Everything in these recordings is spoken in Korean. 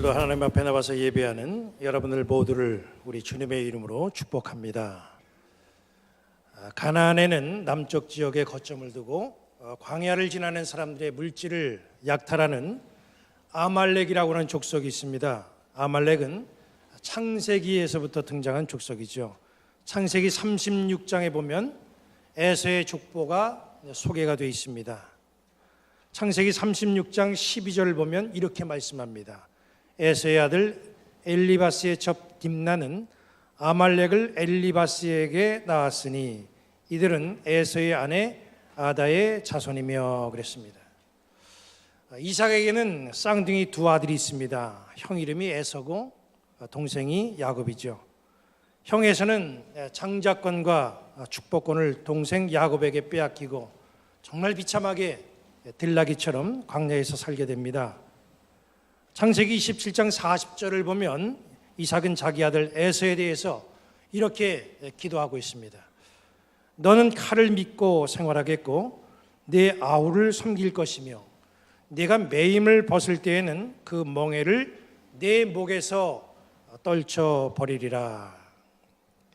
오늘도 하나님 앞에 나와서 예배하는 여러분들 모두를 우리 주님의 이름으로 축복합니다. 가나안에는 남쪽 지역에 거점을 두고 광야를 지나는 사람들의 물질을 약탈하는 아말렉이라고 하는 족속이 있습니다. 아말렉은 창세기에서부터 등장한 족속이죠. 창세기 36장에 보면 에서의 족보가 소개가 되어 있습니다. 창세기 36장 12절을 보면 이렇게 말씀합니다. 에서의 아들 엘리바스의 첩 딥나는 아말렉을 엘리바스에게 낳았으니 이들은 에서의 아내 아다의 자손이며 그랬습니다. 이삭에게는 쌍둥이 두 아들이 있습니다. 형 이름이 에서고 동생이 야곱이죠. 형 에서는 장자권과 축복권을 동생 야곱에게 빼앗기고 정말 비참하게 들나귀처럼 광야에서 살게 됩니다. 창세기 27장 40절을 보면 이삭은 자기 아들 에서에 대해서 이렇게 기도하고 있습니다. 너는 칼을 믿고 생활하겠고 내 아우를 섬길 것이며 내가 매임을 벗을 때에는 그 멍에를 내 목에서 떨쳐버리리라.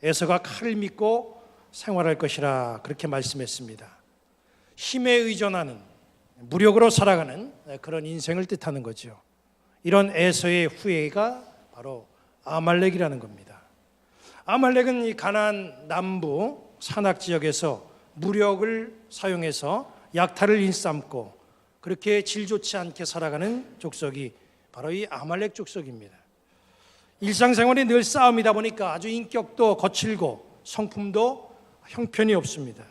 에서가 칼을 믿고 생활할 것이라 그렇게 말씀했습니다. 힘에 의존하는 무력으로 살아가는 그런 인생을 뜻하는 거죠. 이런 에서의 후예가 바로 아말렉이라는 겁니다. 아말렉은 이 가나안 남부 산악 지역에서 무력을 사용해서 약탈을 일삼고 그렇게 질 좋지 않게 살아가는 족속이 바로 이 아말렉 족속입니다. 일상생활이 늘 싸움이다 보니까 아주 인격도 거칠고 성품도 형편이 없습니다.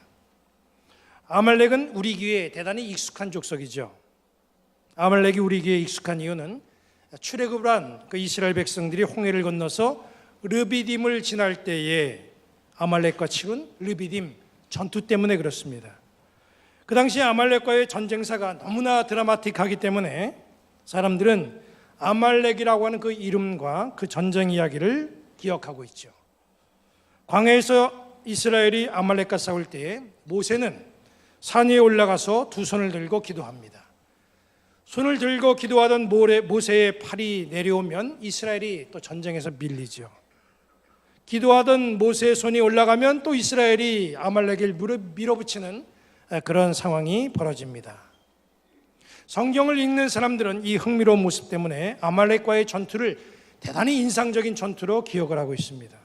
아말렉은 우리 귀에 대단히 익숙한 족속이죠. 아말렉이 우리 귀에 익숙한 이유는 출애굽을 한 그 이스라엘 백성들이 홍해를 건너서 르비딤을 지날 때에 아말렉과 치른 르비딤 전투 때문에 그렇습니다. 그 당시 아말렉과의 전쟁사가 너무나 드라마틱하기 때문에 사람들은 아말렉이라고 하는 그 이름과 그 전쟁 이야기를 기억하고 있죠. 광야에서 이스라엘이 아말렉과 싸울 때에 모세는 산 위에 올라가서 두 손을 들고 기도합니다. 손을 들고 기도하던 모세의 팔이 내려오면 이스라엘이 또 전쟁에서 밀리죠. 기도하던 모세의 손이 올라가면 또 이스라엘이 아말렉을 밀어붙이는 그런 상황이 벌어집니다. 성경을 읽는 사람들은 이 흥미로운 모습 때문에 아말렉과의 전투를 대단히 인상적인 전투로 기억을 하고 있습니다.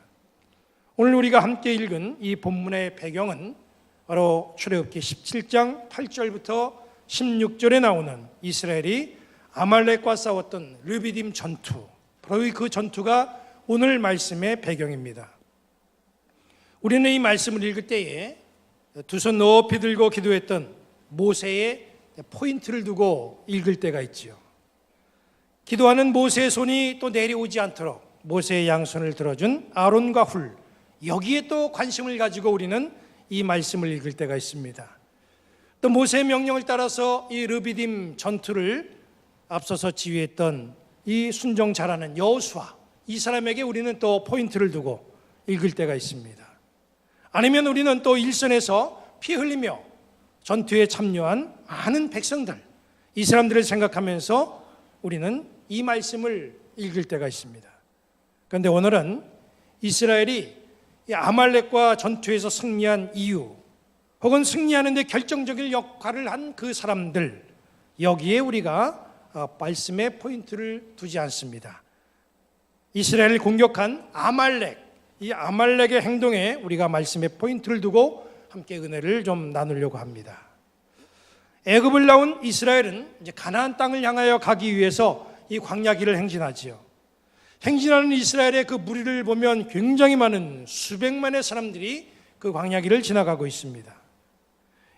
오늘 우리가 함께 읽은 이 본문의 배경은 바로 출애굽기 17장 8절부터 16절에 나오는 이스라엘이 아말렉과 싸웠던 르비딤 전투, 바로 그 전투가 오늘 말씀의 배경입니다. 우리는 이 말씀을 읽을 때에 두 손 높이 들고 기도했던 모세의 포인트를 두고 읽을 때가 있지요. 기도하는 모세의 손이 또 내려오지 않도록 모세의 양손을 들어준 아론과 훌, 여기에 또 관심을 가지고 우리는 이 말씀을 읽을 때가 있습니다. 또 모세의 명령을 따라서 이 르비딤 전투를 앞서서 지휘했던 이 순종 잘하는 여호수아, 이 사람에게 우리는 또 포인트를 두고 읽을 때가 있습니다. 아니면 우리는 또 일선에서 피 흘리며 전투에 참여한 많은 백성들, 이 사람들을 생각하면서 우리는 이 말씀을 읽을 때가 있습니다. 그런데 오늘은 이스라엘이 이 아말렉과 전투에서 승리한 이유, 혹은 승리하는 데 결정적인 역할을 한 그 사람들, 여기에 우리가 말씀의 포인트를 두지 않습니다. 이스라엘을 공격한 아말렉, 이 아말렉의 행동에 우리가 말씀의 포인트를 두고 함께 은혜를 좀 나누려고 합니다. 애굽을 나온 이스라엘은 이제 가나안 땅을 향하여 가기 위해서 이 광야길을 행진하지요. 행진하는 이스라엘의 그 무리를 보면 굉장히 많은 수백만의 사람들이 그 광야길을 지나가고 있습니다.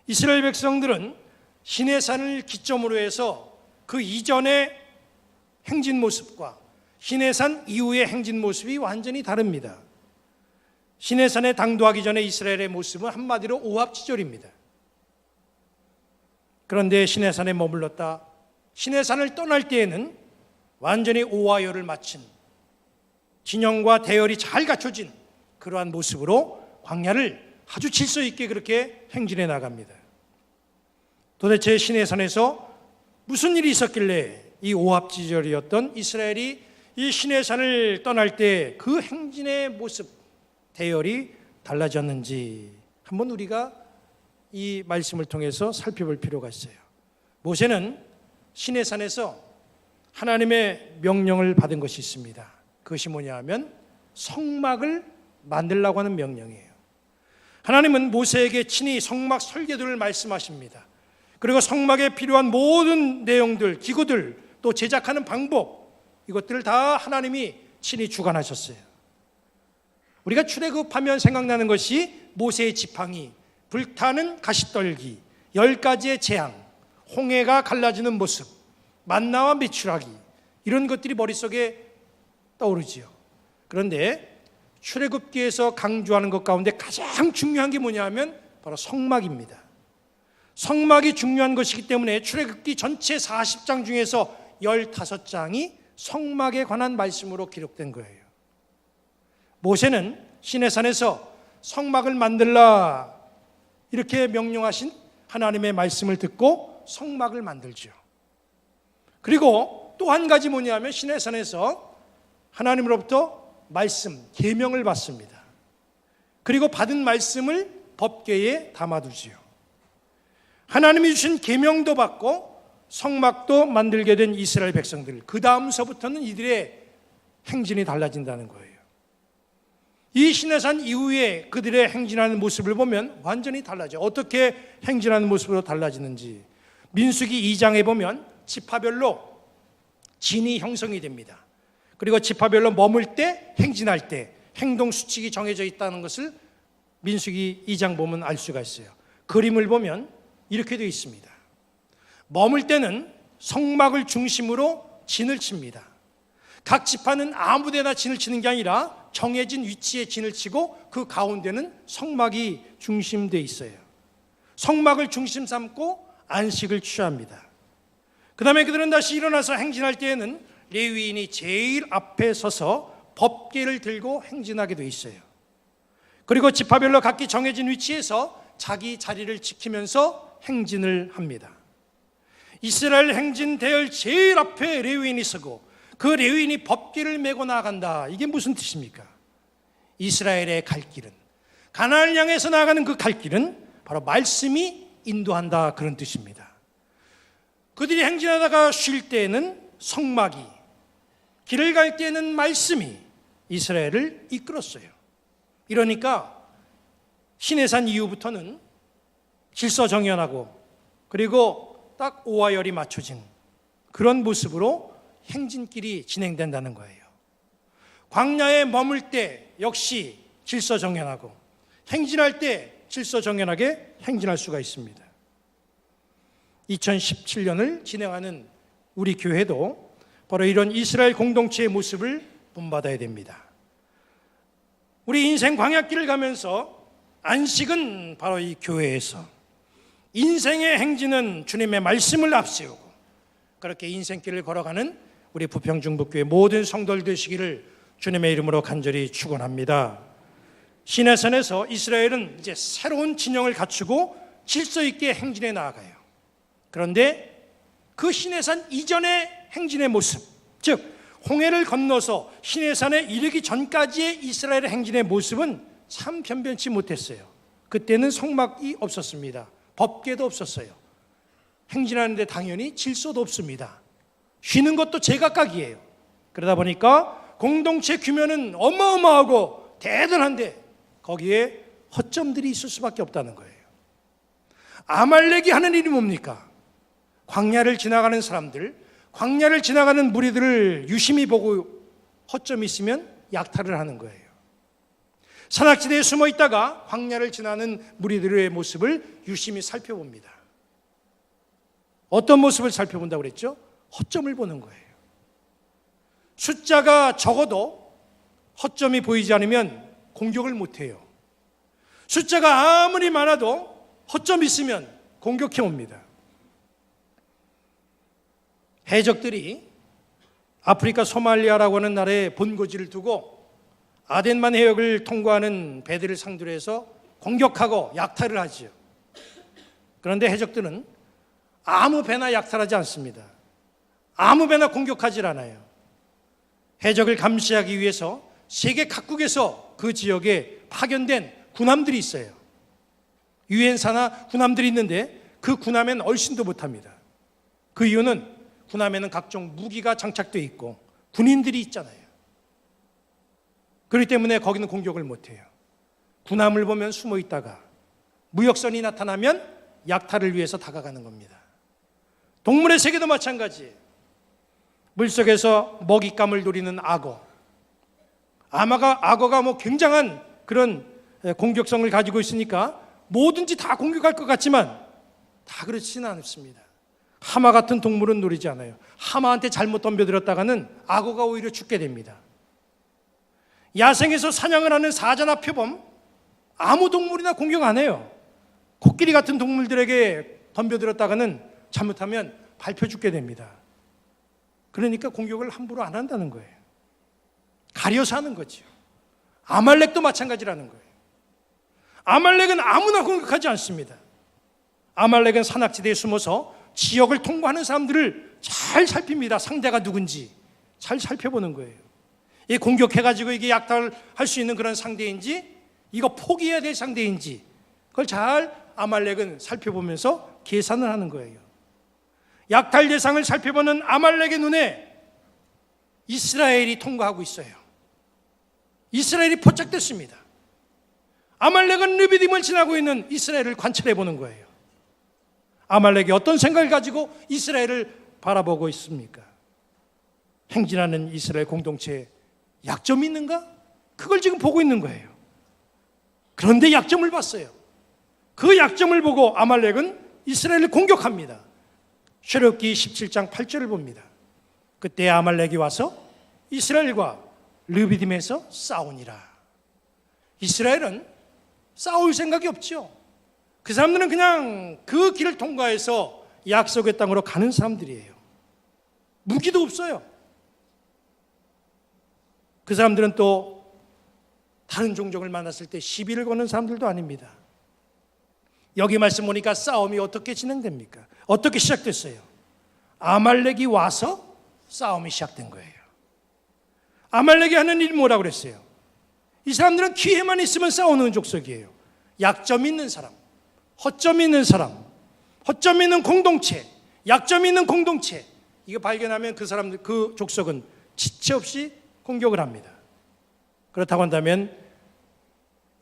이스라엘 백성들은 시내산을 기점으로 해서 그 이전의 행진 모습과 시내산 이후의 행진 모습이 완전히 다릅니다. 시내산에 당도하기 전에 이스라엘의 모습은 한마디로 오합지졸입니다. 그런데 시내산에 머물렀다 시내산을 떠날 때에는 완전히 오와요를 마친 진영과 대열이 잘 갖춰진 그러한 모습으로 광야를 아주 질서 있게 그렇게 행진해 나갑니다. 도대체 시내산에서 무슨 일이 있었길래 이 오합지졸이었던 이스라엘이 이 시내산을 떠날 때 그 행진의 모습, 대열이 달라졌는지 한번 우리가 이 말씀을 통해서 살펴볼 필요가 있어요. 모세는 시내산에서 하나님의 명령을 받은 것이 있습니다. 그것이 뭐냐 하면 성막을 만들라고 하는 명령이에요. 하나님은 모세에게 친히 성막 설계도를 말씀하십니다. 그리고 성막에 필요한 모든 내용들, 기구들, 또 제작하는 방법, 이것들을 다 하나님이 친히 주관하셨어요. 우리가 출애굽하면 생각나는 것이 모세의 지팡이, 불타는 가시떨기, 10가지의 재앙, 홍해가 갈라지는 모습, 만나와 메추라기, 이런 것들이 머릿속에 떠오르지요. 그런데 출애굽기에서 강조하는 것 가운데 가장 중요한 게 뭐냐 하면 바로 성막입니다. 성막이 중요한 것이기 때문에 출애굽기 전체 40장 중에서 15장이 성막에 관한 말씀으로 기록된 거예요. 모세는 시내산에서 성막을 만들라 이렇게 명령하신 하나님의 말씀을 듣고 성막을 만들죠. 그리고 또 한 가지 뭐냐면 시내산에서 하나님으로부터 말씀, 계명을 받습니다. 그리고 받은 말씀을 법궤에 담아두지요. 하나님이 주신 계명도 받고 성막도 만들게 된 이스라엘 백성들, 그 다음서부터는 이들의 행진이 달라진다는 거예요. 이 시내산 이후에 그들의 행진하는 모습을 보면 완전히 달라져요. 어떻게 행진하는 모습으로 달라지는지 민수기 2장에 보면 지파별로 진이 형성이 됩니다. 그리고 지파별로 머물 때, 행진할 때 행동 수칙이 정해져 있다는 것을 민수기 2장 보면 알 수가 있어요. 그림을 보면 이렇게 되어 있습니다. 머물 때는 성막을 중심으로 진을 칩니다. 각 지파는 아무 데나 진을 치는 게 아니라 정해진 위치에 진을 치고 그 가운데는 성막이 중심되어 있어요. 성막을 중심 삼고 안식을 취합니다. 그 다음에 그들은 다시 일어나서 행진할 때에는 레위인이 제일 앞에 서서 법궤를 들고 행진하게 되어 있어요. 그리고 지파별로 각기 정해진 위치에서 자기 자리를 지키면서 행진을 합니다. 이스라엘 행진 대열 제일 앞에 레위인이 서고 그 레위인이 법궤를 메고 나아간다. 이게 무슨 뜻입니까? 이스라엘의 갈 길은, 가나안을 향해서 나아가는 그 갈 길은 바로 말씀이 인도한다, 그런 뜻입니다. 그들이 행진하다가 쉴 때에는 성막이, 길을 갈 때에는 말씀이 이스라엘을 이끌었어요. 이러니까 시내산 이후부터는 질서정연하고 그리고 딱 오와 열이 맞춰진 그런 모습으로 행진길이 진행된다는 거예요. 광야에 머물 때 역시 질서정연하고 행진할 때 질서정연하게 행진할 수가 있습니다. 2017년을 진행하는 우리 교회도 바로 이런 이스라엘 공동체의 모습을 본받아야 됩니다. 우리 인생 광야길을 가면서 안식은 바로 이 교회에서, 인생의 행진은 주님의 말씀을 앞세우고 그렇게 인생길을 걸어가는 우리 부평중북교회 모든 성도들 되시기를 주님의 이름으로 간절히 축원합니다. 시내산에서 이스라엘은 이제 새로운 진영을 갖추고 질서 있게 행진해 나아가요. 그런데 그 시내산 이전의 행진의 모습, 즉 홍해를 건너서 시내산에 이르기 전까지의 이스라엘의 행진의 모습은 참 변변치 못했어요. 그때는 성막이 없었습니다. 법궤도 없었어요. 행진하는데 당연히 질서도 없습니다. 쉬는 것도 제각각이에요. 그러다 보니까 공동체 규모는 어마어마하고 대단한데 거기에 허점들이 있을 수밖에 없다는 거예요. 아말렉이 하는 일이 뭡니까? 광야를 지나가는 사람들, 광야를 지나가는 무리들을 유심히 보고 허점이 있으면 약탈을 하는 거예요. 산악지대에 숨어 있다가 광야를 지나는 무리들의 모습을 유심히 살펴봅니다. 어떤 모습을 살펴본다고 그랬죠? 허점을 보는 거예요. 숫자가 적어도 허점이 보이지 않으면 공격을 못해요. 숫자가 아무리 많아도 허점이 있으면 공격해 옵니다. 해적들이 아프리카 소말리아라고 하는 나라에 본고지를 두고 아덴만 해역을 통과하는 배들을 상대로 해서 공격하고 약탈을 하지요. 그런데 해적들은 아무 배나 약탈하지 않습니다. 아무 배나 공격하지 않아요. 해적을 감시하기 위해서 세계 각국에서 그 지역에 파견된 군함들이 있어요. 유엔사나 군함들이 있는데 그 군함엔 얼씬도 못합니다. 그 이유는 군함에는 각종 무기가 장착되어 있고 군인들이 있잖아요. 그렇기 때문에 거기는 공격을 못해요. 군함을 보면 숨어 있다가 무역선이 나타나면 약탈을 위해서 다가가는 겁니다. 동물의 세계도 마찬가지예요. 물속에서 먹잇감을 노리는 악어. 악어가 굉장한 그런 공격성을 가지고 있으니까 뭐든지 다 공격할 것 같지만 다 그렇지는 않습니다. 하마 같은 동물은 노리지 않아요. 하마한테 잘못 덤벼들었다가는 악어가 오히려 죽게 됩니다. 야생에서 사냥을 하는 사자나 표범, 아무 동물이나 공격 안 해요. 코끼리 같은 동물들에게 덤벼들었다가는 잘못하면 밟혀 죽게 됩니다. 그러니까 공격을 함부로 안 한다는 거예요. 가려서 하는 거죠. 아말렉도 마찬가지라는 거예요. 아말렉은 아무나 공격하지 않습니다. 아말렉은 산악지대에 숨어서 지역을 통과하는 사람들을 잘 살핍니다. 상대가 누군지 잘 살펴보는 거예요. 이 공격해가지고 이게 약탈할 수 있는 그런 상대인지, 이거 포기해야 될 상대인지, 그걸 잘 아말렉은 살펴보면서 계산을 하는 거예요. 약탈 대상을 살펴보는 아말렉의 눈에 이스라엘이 통과하고 있어요. 이스라엘이 포착됐습니다. 아말렉은 르비딤을 지나고 있는 이스라엘을 관찰해 보는 거예요. 아말렉이 어떤 생각을 가지고 이스라엘을 바라보고 있습니까? 행진하는 이스라엘 공동체에 약점이 있는가? 그걸 지금 보고 있는 거예요. 그런데 약점을 봤어요. 그 약점을 보고 아말렉은 이스라엘을 공격합니다. 출애굽기 17장 8절을 봅니다. 그때 아말렉이 와서 이스라엘과 르비딤에서 싸우니라. 이스라엘은 싸울 생각이 없죠. 그 사람들은 그냥 그 길을 통과해서 약속의 땅으로 가는 사람들이에요. 무기도 없어요. 그 사람들은 또 다른 종족을 만났을 때 시비를 거는 사람들도 아닙니다. 여기 말씀 보니까 싸움이 어떻게 진행됩니까? 어떻게 시작됐어요? 아말렉이 와서 싸움이 시작된 거예요. 아말렉이 하는 일이 뭐라고 그랬어요? 이 사람들은 기회만 있으면 싸우는 족속이에요. 약점 있는 사람, 허점 있는 사람, 허점 있는 공동체, 약점 있는 공동체, 이거 발견하면 그 사람들, 그 족속은 지체 없이 공격을 합니다. 그렇다고 한다면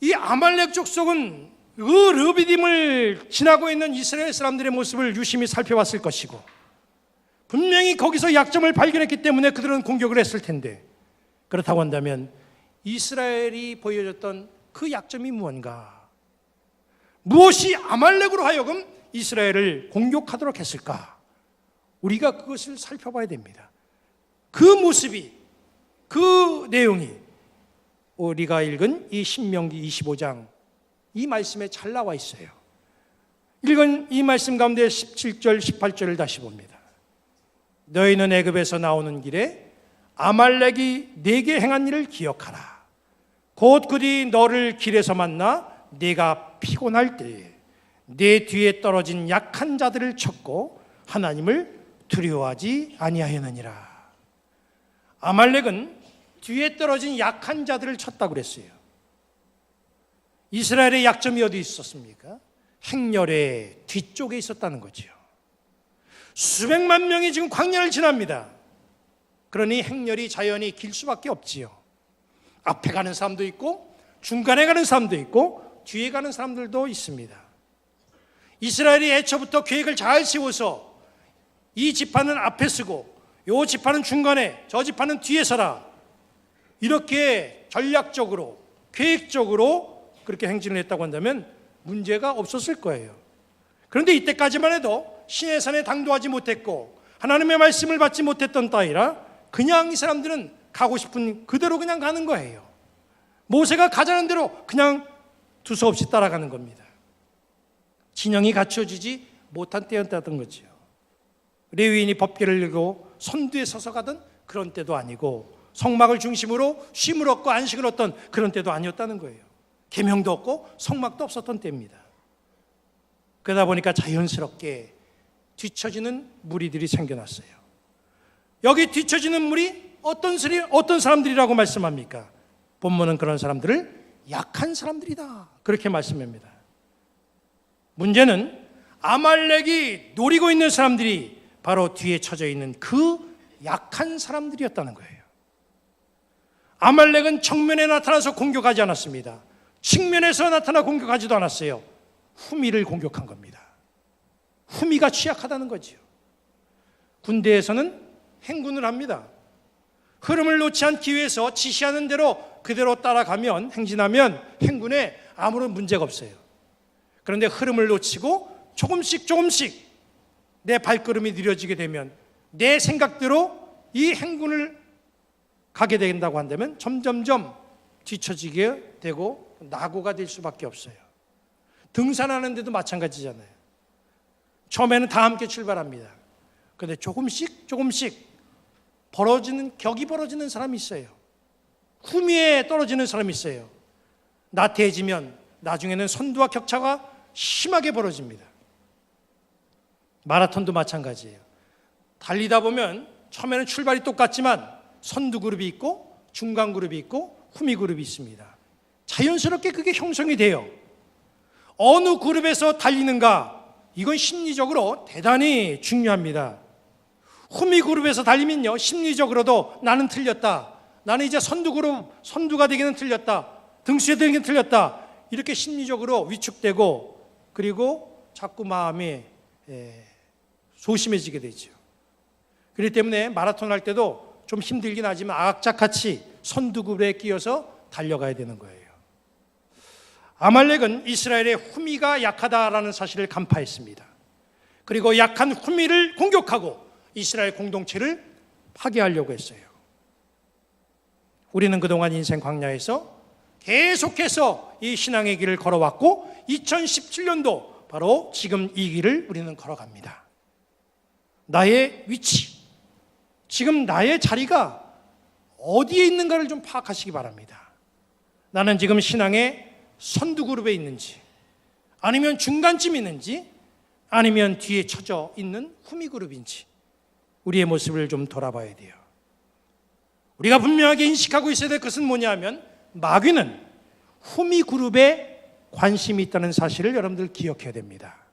이 아말렉 족속은 그 르비딤을 지나고 있는 이스라엘 사람들의 모습을 유심히 살펴봤을 것이고, 분명히 거기서 약점을 발견했기 때문에 그들은 공격을 했을 텐데, 그렇다고 한다면 이스라엘이 보여줬던 그 약점이 무언가? 무엇이 아말렉으로 하여금 이스라엘을 공격하도록 했을까? 우리가 그것을 살펴봐야 됩니다. 그 모습이, 그 내용이 우리가 읽은 이 신명기 25장 이 말씀에 잘 나와 있어요. 읽은 이 말씀 가운데 17절, 18절을 다시 봅니다. 너희는 애굽에서 나오는 길에 아말렉이 네게 행한 일을 기억하라. 곧 그들이 너를 길에서 만나 네가 피곤할 때에 네 뒤에 떨어진 약한 자들을 쳤고 하나님을 두려워하지 아니하였느니라. 아말렉은 뒤에 떨어진 약한 자들을 쳤다고 그랬어요. 이스라엘의 약점이 어디 있었습니까? 행렬의 뒤쪽에 있었다는 거죠. 수백만 명이 지금 광야를 지납니다. 그러니 행렬이 자연히 길 수밖에 없지요. 앞에 가는 사람도 있고 중간에 가는 사람도 있고 뒤에 가는 사람들도 있습니다. 이스라엘이 애초부터 계획을 잘 세워서 이 지파는 앞에 서고 요 지파는 중간에, 저 지파는 뒤에 서라, 이렇게 전략적으로 계획적으로 그렇게 행진을 했다고 한다면 문제가 없었을 거예요. 그런데 이때까지만 해도 신의 산에 당도하지 못했고 하나님의 말씀을 받지 못했던 따위라 그냥 이 사람들은 가고 싶은 그대로 그냥 가는 거예요. 모세가 가자는 대로 그냥 두서없이 따라가는 겁니다. 진영이 갖춰지지 못한 때였다던 거죠. 레위인이 법궤를 들고 선두에 서서 가던 그런 때도 아니고 성막을 중심으로 쉼을 얻고 안식을 얻던 그런 때도 아니었다는 거예요. 계명도 없고 성막도 없었던 때입니다. 그러다 보니까 자연스럽게 뒤처지는 무리들이 생겨났어요. 여기 뒤처지는 무리, 어떤 사람들이라고 말씀합니까? 본문은 그런 사람들을 약한 사람들이다 그렇게 말씀합니다. 문제는 아말렉이 노리고 있는 사람들이 바로 뒤에 쳐져 있는 그 약한 사람들이었다는 거예요. 아말렉은 정면에 나타나서 공격하지 않았습니다. 측면에서 나타나 공격하지도 않았어요. 후미를 공격한 겁니다. 후미가 취약하다는 거지요. 군대에서는 행군을 합니다. 흐름을 놓지 않기 위해서 지시하는 대로 그대로 따라가면, 행진하면 행군에 아무런 문제가 없어요. 그런데 흐름을 놓치고 조금씩 내 발걸음이 느려지게 되면, 내 생각대로 이 행군을 가게 된다고 한다면 점점점 뒤처지게 되고 낙오가 될 수밖에 없어요. 등산하는데도 마찬가지잖아요. 처음에는 다 함께 출발합니다. 그런데 조금씩 격이 벌어지는 사람이 있어요. 후미에 떨어지는 사람이 있어요. 나태해지면 나중에는 선두와 격차가 심하게 벌어집니다. 마라톤도 마찬가지예요. 달리다 보면 처음에는 출발이 똑같지만 선두 그룹이 있고 중간 그룹이 있고 후미 그룹이 있습니다. 자연스럽게 그게 형성이 돼요. 어느 그룹에서 달리는가, 이건 심리적으로 대단히 중요합니다. 후미 그룹에서 달리면요, 심리적으로도 나는 틀렸다, 나는 이제 선두가 되기는 틀렸다, 등수에 되기는 틀렸다, 이렇게 심리적으로 위축되고, 그리고 자꾸 마음이 소심해지게 되죠. 그렇기 때문에 마라톤 할 때도 좀 힘들긴 하지만 악착같이 선두 그룹에 끼어서 달려가야 되는 거예요. 아말렉은 이스라엘의 후미가 약하다라는 사실을 간파했습니다. 그리고 약한 후미를 공격하고 이스라엘 공동체를 파괴하려고 했어요. 우리는 그동안 인생 광야에서 계속해서 이 신앙의 길을 걸어왔고 2017년도 바로 지금 이 길을 우리는 걸어갑니다. 나의 위치, 지금 나의 자리가 어디에 있는가를 좀 파악하시기 바랍니다. 나는 지금 신앙의 선두 그룹에 있는지, 아니면 중간쯤 있는지, 아니면 뒤에 쳐져 있는 후미 그룹인지 우리의 모습을 좀 돌아봐야 돼요. 우리가 분명하게 인식하고 있어야 될 것은 뭐냐면, 마귀는 후미 그룹에 관심이 있다는 사실을 여러분들 기억해야 됩니다.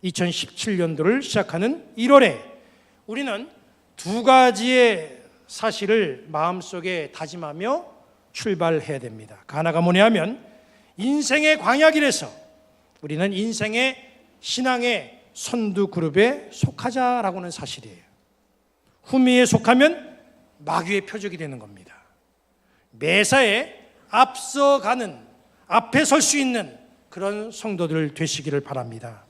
2017년도를 시작하는 1월에 우리는 두 가지의 사실을 마음속에 다짐하며 출발해야 됩니다. 하나가 뭐냐면, 인생의 광야길에서 우리는 인생의 신앙의 선두 그룹에 속하자라고 하는 사실이에요. 후미에 속하면 마귀의 표적이 되는 겁니다. 매사에 앞서가는, 앞에 설 수 있는 그런 성도들 되시기를 바랍니다.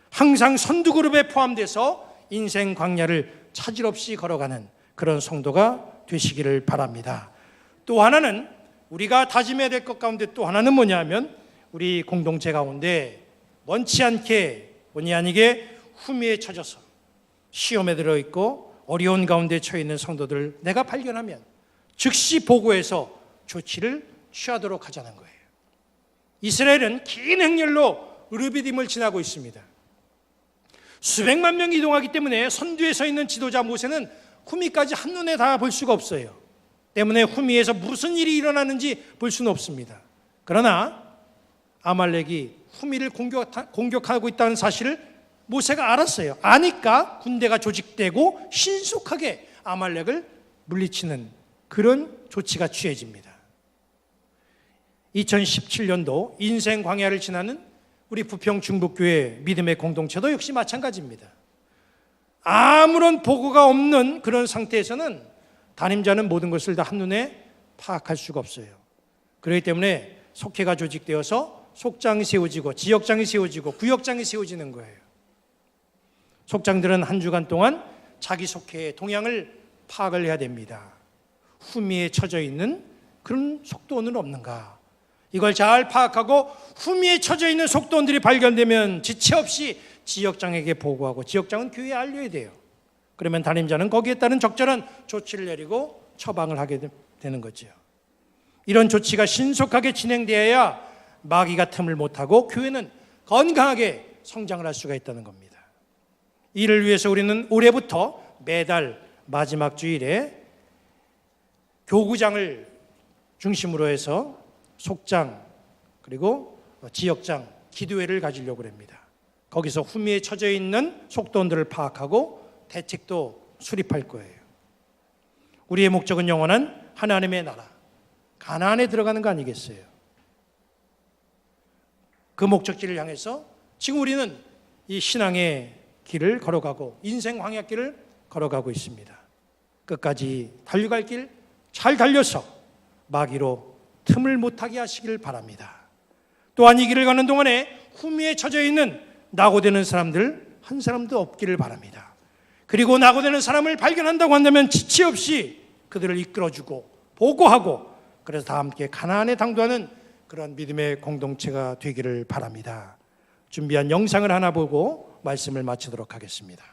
항상 선두 그룹에 포함돼서 인생 광야를 차질 없이 걸어가는 그런 성도가 되시기를 바랍니다. 또 하나는, 우리가 다짐해야 될 것 가운데 또 하나는 뭐냐면, 우리 공동체 가운데 원치 않게 본의 아니게 후미에 처져서 시험에 들어있고 어려운 가운데 처해있는 성도들을 내가 발견하면 즉시 보고해서 조치를 취하도록 하자는 거예요. 이스라엘은 긴 행렬로 르비딤을 지나고 있습니다. 수백만 명이 이동하기 때문에 선두에 서 있는 지도자 모세는 후미까지 한눈에 다 볼 수가 없어요. 때문에 후미에서 무슨 일이 일어나는지 볼 수는 없습니다. 그러나 아말렉이 후미를 공격하고 있다는 사실을 모세가 알았어요. 아니까 군대가 조직되고 신속하게 아말렉을 물리치는 그런 조치가 취해집니다. 2017년도 인생 광야를 지나는 우리 부평 중북교회 믿음의 공동체도 역시 마찬가지입니다. 아무런 보고가 없는 그런 상태에서는 담임자는 모든 것을 다 한눈에 파악할 수가 없어요. 그렇기 때문에 속회가 조직되어서 속장이 세워지고 지역장이 세워지고 구역장이 세워지는 거예요. 속장들은 한 주간 동안 자기 속회의 동향을 파악을 해야 됩니다. 후미에 처져 있는 그런 속도원은 없는가, 이걸 잘 파악하고 후미에 처져 있는 속도원들이 발견되면 지체 없이 지역장에게 보고하고, 지역장은 교회에 알려야 돼요. 그러면 담임자는 거기에 따른 적절한 조치를 내리고 처방을 하게 되는 거죠. 이런 조치가 신속하게 진행되어야 마귀가 틈을 못하고 교회는 건강하게 성장을 할 수가 있다는 겁니다. 이를 위해서 우리는 올해부터 매달 마지막 주일에 교구장을 중심으로 해서 속장 그리고 지역장 기도회를 가지려고 합니다. 거기서 후미에 처져 있는 속도원들을 파악하고 대책도 수립할 거예요. 우리의 목적은 영원한 하나님의 나라, 가나안에 들어가는 거 아니겠어요? 그 목적지를 향해서 지금 우리는 이 신앙의 길을 걸어가고 인생 황야길을 걸어가고 있습니다. 끝까지 달려갈 길 잘 달려서 마귀로 틈을 못하게 하시길 바랍니다. 또한 이 길을 가는 동안에 후미에 처져 있는 낙오되는 사람들 한 사람도 없기를 바랍니다. 그리고 낙오되는 사람을 발견한다고 한다면 지체 없이 그들을 이끌어주고 보고하고 그래서 다 함께 가나안에 당도하는 그런 믿음의 공동체가 되기를 바랍니다. 준비한 영상을 하나 보고 말씀을 마치도록 하겠습니다.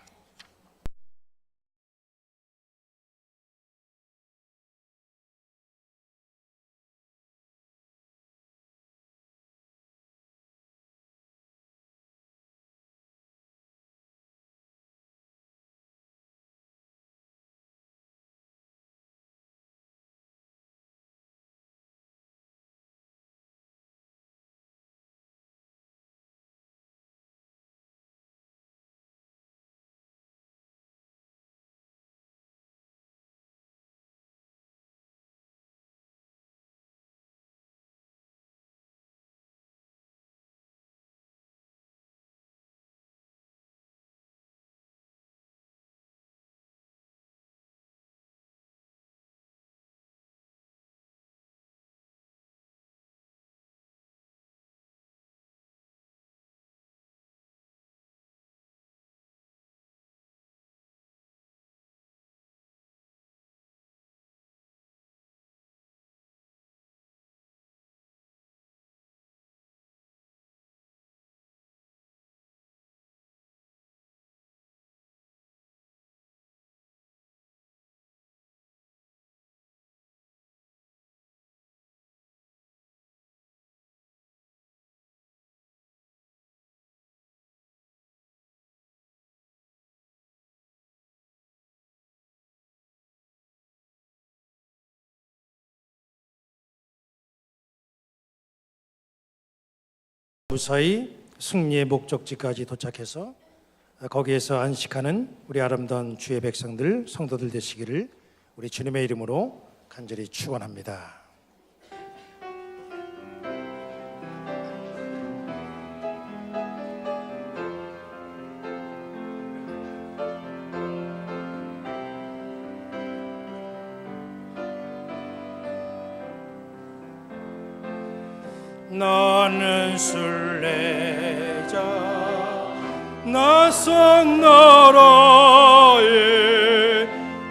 무사히 승리의 목적지까지 도착해서 거기에서 안식하는 우리 아름다운 주의 백성들, 성도들 되시기를 우리 주님의 이름으로 간절히 축원합니다. 나는 순례자 낯선 나라에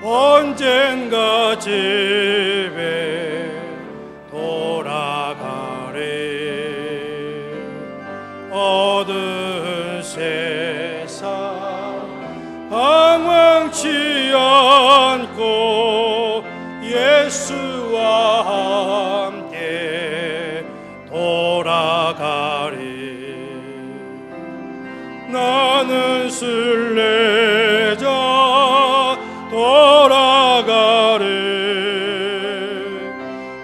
언젠가 집에 돌아가리. 어두운 세상 방황치 않고 예수와 함께 돌아가리. 나는 순례자 돌아가리.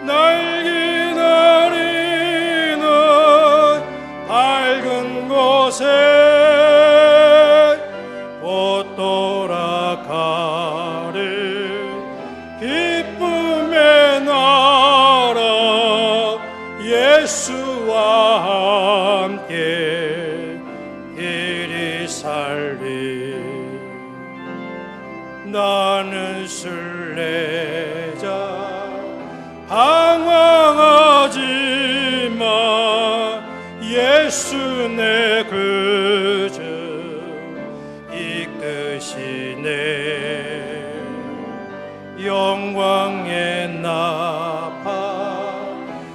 날개 나리는 밝은 곳에 곧 돌아가리. 기쁨의 나라 예수와 함께 이리 살리. 나는 순례자 방황하지만 예수 내 구주 이끄시네. 영광의 나팔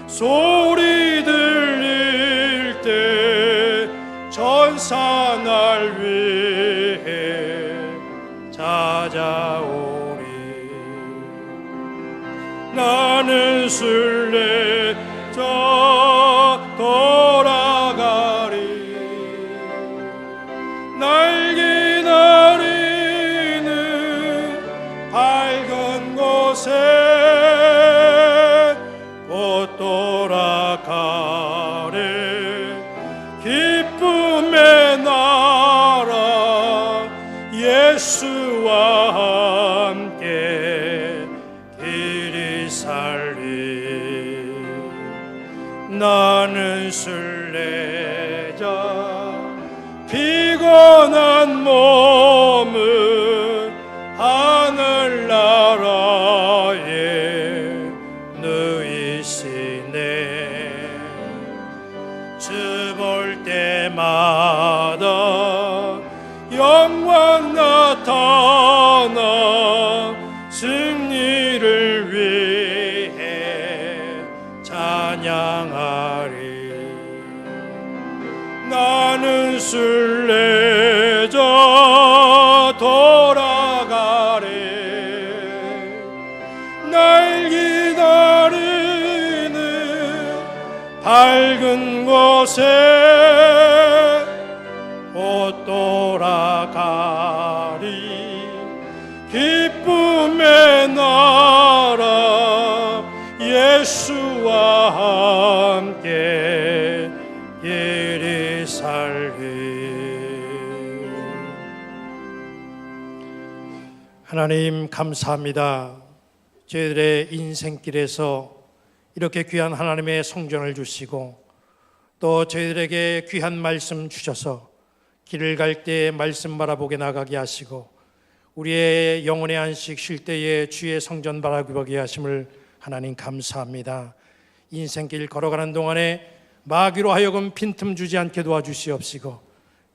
소리 들릴 때 전사 날 위해 찾아오리. 나는 순례자 돌아가리. 날개 나리는 밝은 곳에 기쁨의 나라 예수와 함께 길이 살리. 나는 순례자 피곤한 몸은 하늘나라에 누이시네. 주 볼 때마다 영광 나타나 승리를 위해 찬양하리. 나는 순례자 돌아가리. 날 기다리는 밝은 곳에 곧 돌아가리. 기쁨의 나라 예수와 함께 길이 살리. 하나님 감사합니다. 저희들의 인생길에서 이렇게 귀한 하나님의 성전을 주시고 또 저희들에게 귀한 말씀 주셔서 길을 갈 때 말씀 바라보게 나가게 하시고 우리의 영혼의 안식 쉴 때에 주의 성전 바라보게 하심을 하나님 감사합니다. 인생길 걸어가는 동안에 마귀로 하여금 빈틈 주지 않게 도와주시옵시고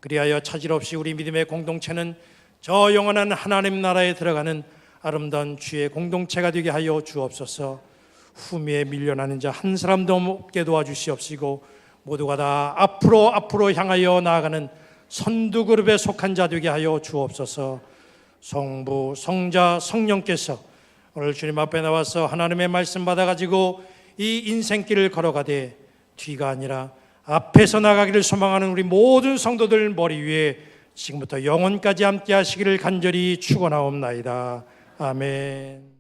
그리하여 차질 없이 우리 믿음의 공동체는 저 영원한 하나님 나라에 들어가는 아름다운 주의 공동체가 되게 하여 주옵소서. 후미에 밀려나는 자 한 사람도 없게 도와주시옵시고 모두가 다 앞으로 향하여 나아가는 선두그룹에 속한 자 되게 하여 주옵소서. 성부, 성자, 성령께서 오늘 주님 앞에 나와서 하나님의 말씀 받아가지고 이 인생길을 걸어가되 뒤가 아니라 앞에서 나가기를 소망하는 우리 모든 성도들 머리 위에 지금부터 영원까지 함께 하시기를 간절히 축원하옵나이다. 아멘.